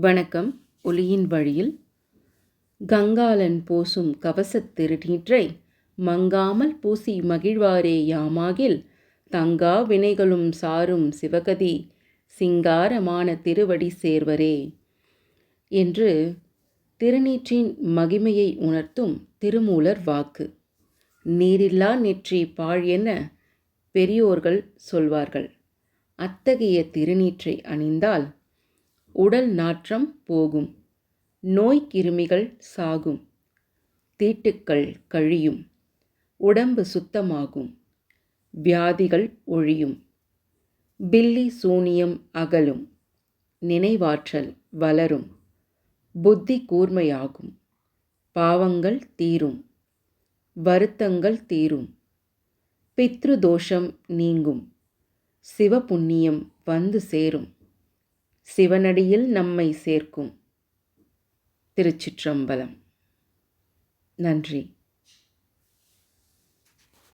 வணக்கம். ஒளியின் வழியில் கங்காளன் போசும் கவசத் திருநீற்றை மங்காமல் பூசி மகிழ்வாரே யாமாகில் தங்கா வினைகளும் சாரும் சிவகதி சிங்காரமான திருவடி சேர்வரே என்று திருநீற்றின் மகிமையை உணர்த்தும் திருமூலர் வாக்கு. நீரில்லா நெற்றி பாழ் என பெரியோர்கள் சொல்வார்கள். அத்தகைய திருநீற்றை அணிந்தால் உடல் நாற்றம் போகும், நோய் கிருமிகள் சாகும், தீட்டுக்கள் கழியும், உடம்பு சுத்தமாகும், வியாதிகள் ஒழியும், பில்லி சூனியம் அகலும், நினைவாற்றல் வளரும், புத்தி கூர்மையாகும், பாவங்கள் தீரும், வருத்தங்கள் தீரும், பித்ரு தோஷம் நீங்கும், சிவபுண்ணியம் வந்து சேரும், சிவனடியில் நம்மை சேர்க்கும். திருச்சிற்றம்பலம். நன்றி.